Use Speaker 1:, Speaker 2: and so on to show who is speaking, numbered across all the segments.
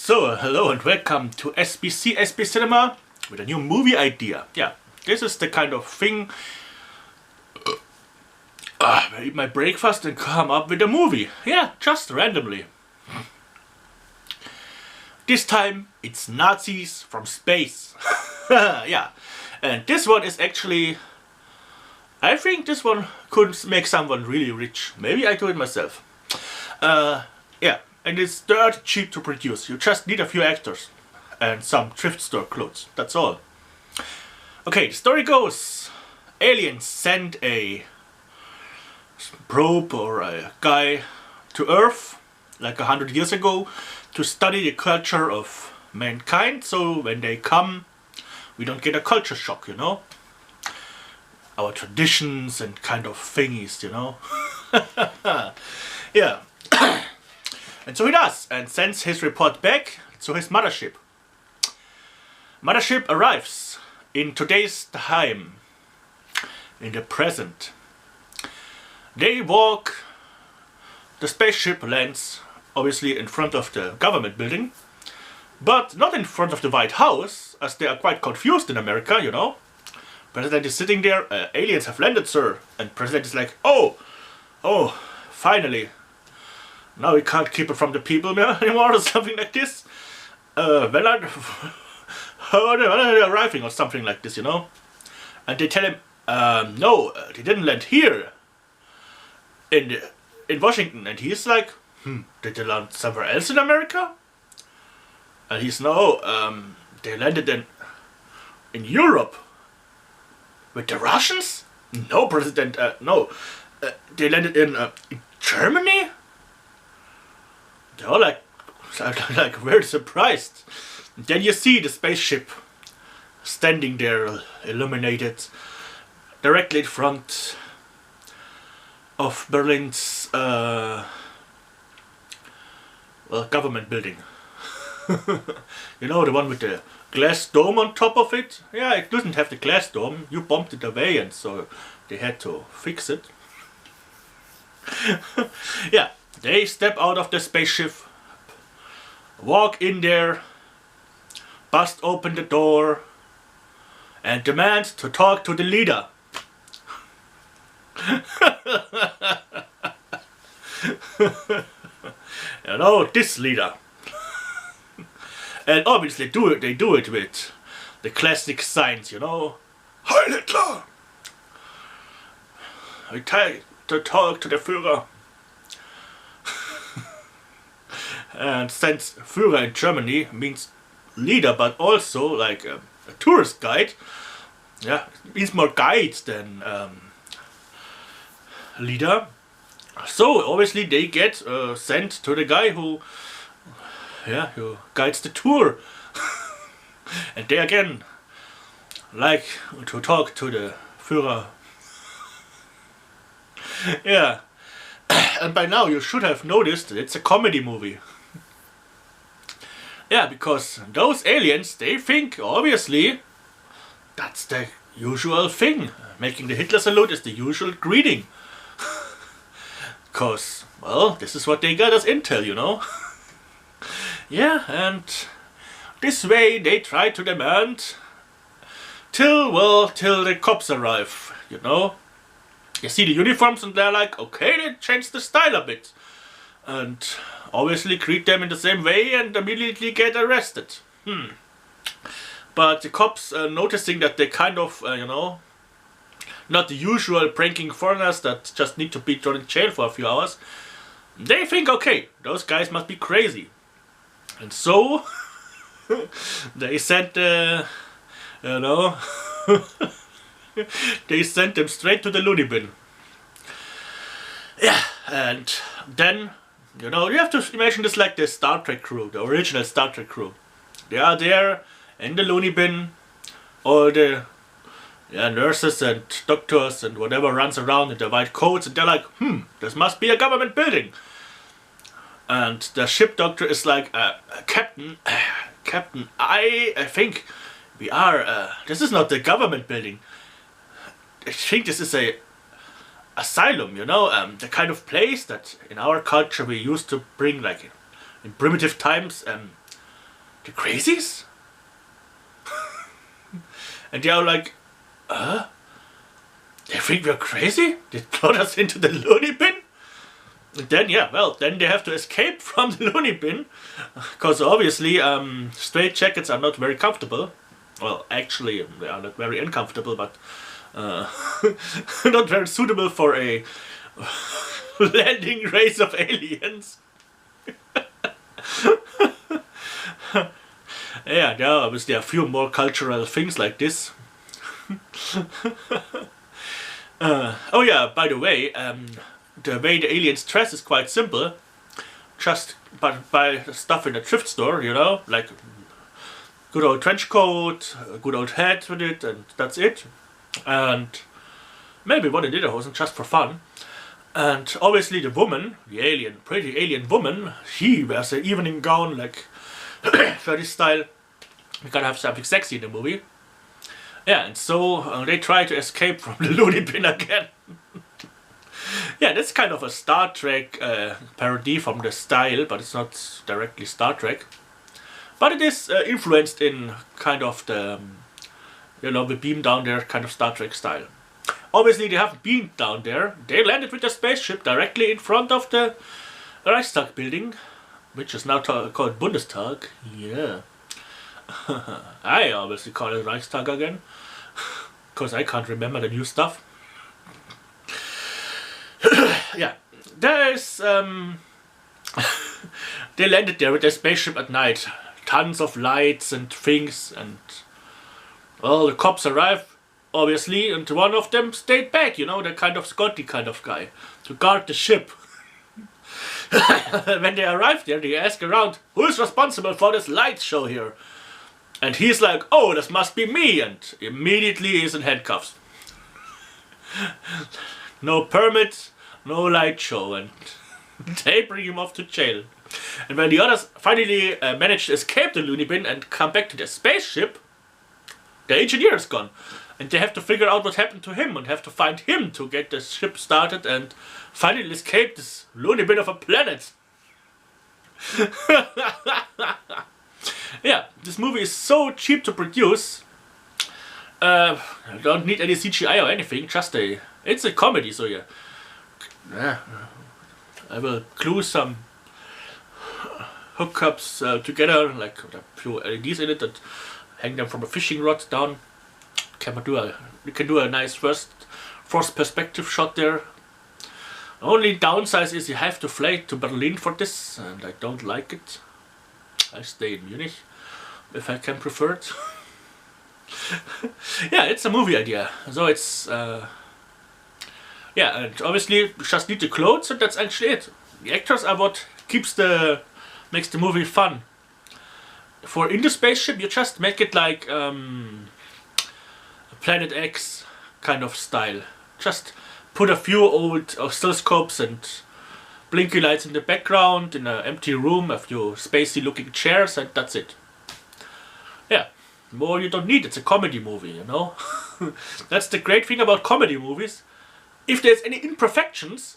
Speaker 1: So, hello and welcome to SBC Cinema with a new movie idea. Yeah, this is the kind of thing I eat my breakfast and come up with a movie. Yeah, just randomly. This time it's Nazis from space. Yeah, and this one is actually... I think this one could make someone really rich. Maybe I do it myself. Yeah. And it's dirt cheap to produce. You just need a few actors and some thrift store clothes. That's all. Okay, the story goes. Aliens send a probe or a guy to Earth like 100 years ago to study the culture of mankind. So when they come, we don't get a culture shock, you know? Our traditions and kind of thingies, you know? Yeah. And so he does, and sends his report back to his mothership. Mothership arrives in today's time, in the present. They walk, the spaceship lands obviously in front of the government building, but not in front of the White House, as they are quite confused in America, you know. President is sitting there, aliens have landed, sir, and President is like, oh, finally. Now we can't keep it from the people anymore or something like this. When are they arriving or something like this, you know? And they tell him, no, they didn't land here in Washington. And he's like, did they land somewhere else in America? And he's, no, they landed in Europe. With the Russians? No, President, no. They landed in Germany? They're all like very surprised. Then you see the spaceship standing there, illuminated, directly in front of Berlin's government building. You know, the one with the glass dome on top of it? Yeah, it doesn't have the glass dome. You bumped it away, and so they had to fix it. Yeah. They step out of the spaceship, walk in there, bust open the door, and demand to talk to the leader. You know, this leader. And obviously they do it with the classic signs, you know. Heil Hitler! I try to talk to the Führer. And since Führer in Germany means leader, but also like a tourist guide, yeah, it means more guide than leader. So obviously they get sent to the guy who guides the tour. And they again like to talk to the Führer. Yeah. And by now you should have noticed that it's a comedy movie. Yeah, because those aliens, they think, obviously, that's the usual thing. Making the Hitler salute is the usual greeting. Because, well, this is what they got as intel, you know. Yeah, and this way they try to demand till the cops arrive, you know. You see the uniforms and they're like, okay, they changed the style a bit. And obviously greet them in the same way and immediately get arrested. But the cops, noticing that they kind of, you know, not the usual pranking foreigners that just need to be thrown in jail for a few hours, they think, okay, those guys must be crazy. And so, they sent, you know, they sent them straight to the loony bin. Yeah, and then, you know, you have to imagine this like the Star Trek crew, the original Star Trek crew. They are there in the loony bin, all the nurses and doctors and whatever runs around in their white coats, and they're like, this must be a government building. And the ship doctor is like, Captain, I think we are, this is not the government building. I think this is a asylum, you know, the kind of place that in our culture we used to bring, like in primitive times, The crazies? And they are like, they think we're crazy? They throw us into the loony bin? And then, yeah, well, then they have to escape from the loony bin. Because obviously, straight jackets are not very comfortable. Well, actually, they are not very uncomfortable, but not very suitable for a landing race of aliens. Yeah, there are obviously a few more cultural things like this. Oh yeah, by the way the aliens dress is quite simple. Just buy stuff in a thrift store, you know, like good old trench coat, a good old hat with it, and that's it. And maybe one in lederhosen just for fun. And obviously the woman, the alien, pretty alien woman, she wears an evening gown, like for this style. We gotta have something sexy in the movie. Yeah, and so they try to escape from the loony bin again. Yeah, that's kind of a Star Trek parody from the style, but it's not directly Star Trek. But it is influenced in kind of the, you know, the beam down there kind of Star Trek style. Obviously they haven't beamed down there. They landed with a spaceship directly in front of the Reichstag building, which is now called Bundestag. Yeah. I obviously call it Reichstag again, because I can't remember the new stuff. Yeah, there's they landed there with their spaceship at night. Tons of lights and things, and well, the cops arrive, obviously, and one of them stayed back, you know, the kind of Scotty kind of guy, to guard the ship. When they arrive there, they ask around, who is responsible for this light show here? And he's like, oh, this must be me, and immediately he's in handcuffs. No permit, no light show, and they bring him off to jail. And when the others finally manage to escape the loony bin and come back to their spaceship, the engineer is gone. And they have to figure out what happened to him and have to find him to get the ship started and finally escape this loony bin of a planet. Yeah, this movie is so cheap to produce. I don't need any CGI or anything, just it's a comedy, so yeah. I will glue some hookups together, like a few LEDs in it, and hang them from a fishing rod down. We can do a nice first perspective shot there. Only downside is you have to fly to Berlin for this, and I don't like it. I stay in Munich if I can prefer it. Yeah, it's a movie idea, so it's yeah, and obviously you just need the clothes, and that's actually it. The actors are what makes the movie fun. For in the spaceship, you just make it like Planet X kind of style. Just put a few old oscilloscopes and blinky lights in the background, in an empty room, a few spacey looking chairs, and that's it. Yeah, more you don't need. It's a comedy movie, you know. That's the great thing about comedy movies. If there's any imperfections,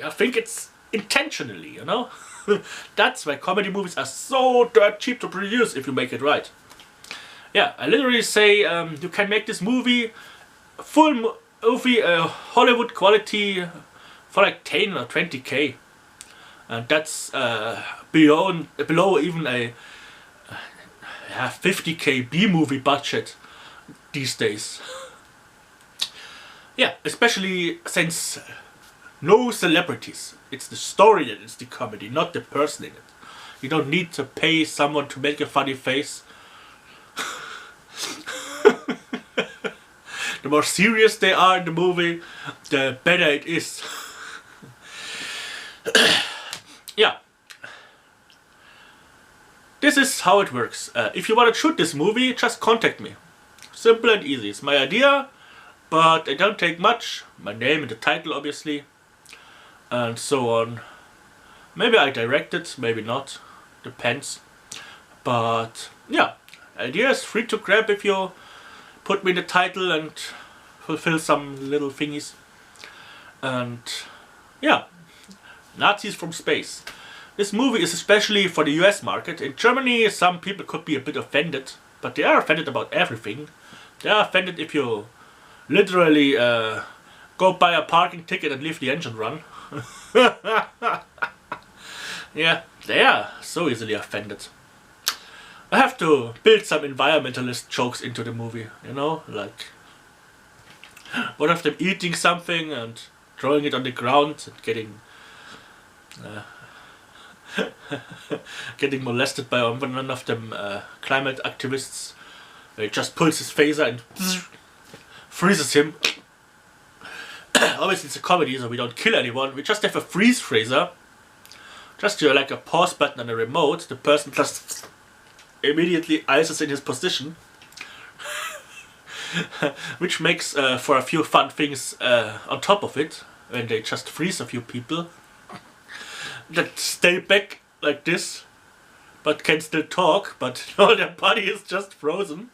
Speaker 1: I think it's intentionally, you know. That's why comedy movies are so dirt cheap to produce if you make it right. Yeah, I literally say you can make this movie, full movie, Hollywood quality for like 10 or 20k. And that's below even a 50k B-movie budget these days. Yeah, especially since no celebrities. It's the story that is the comedy, not the person in it. You don't need to pay someone to make a funny face. The more serious they are in the movie, the better it is. Yeah. This is how it works. If you want to shoot this movie, just contact me. Simple and easy. It's my idea, but it don't take much. My name and the title, obviously. And so on. Maybe I direct it, maybe not. Depends. But yeah, idea is free to grab if you put me in the title and fulfill some little thingies. And yeah, Nazis from space. this movie is especially for the US market. In Germany, some people could be a bit offended, but they are offended about everything. They are offended if you literally go buy a parking ticket and leave the engine run. Yeah, they are so easily offended. I have to build some environmentalist jokes into the movie, you know, like one of them eating something and throwing it on the ground and getting molested by one of them climate activists. He just pulls his phaser and freezes him. Obviously it's a comedy, so we don't kill anyone. We just have a freeze phaser. Just like a pause button on a remote. The person just immediately ices in his position. Which makes for a few fun things on top of it. When they just freeze a few people that stay back like this, but can still talk, but no, their body is just frozen.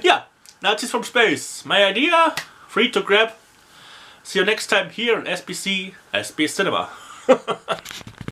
Speaker 1: Yeah, Nazis from space. My idea, free to grab. See you next time here on SBC, SB Cinema.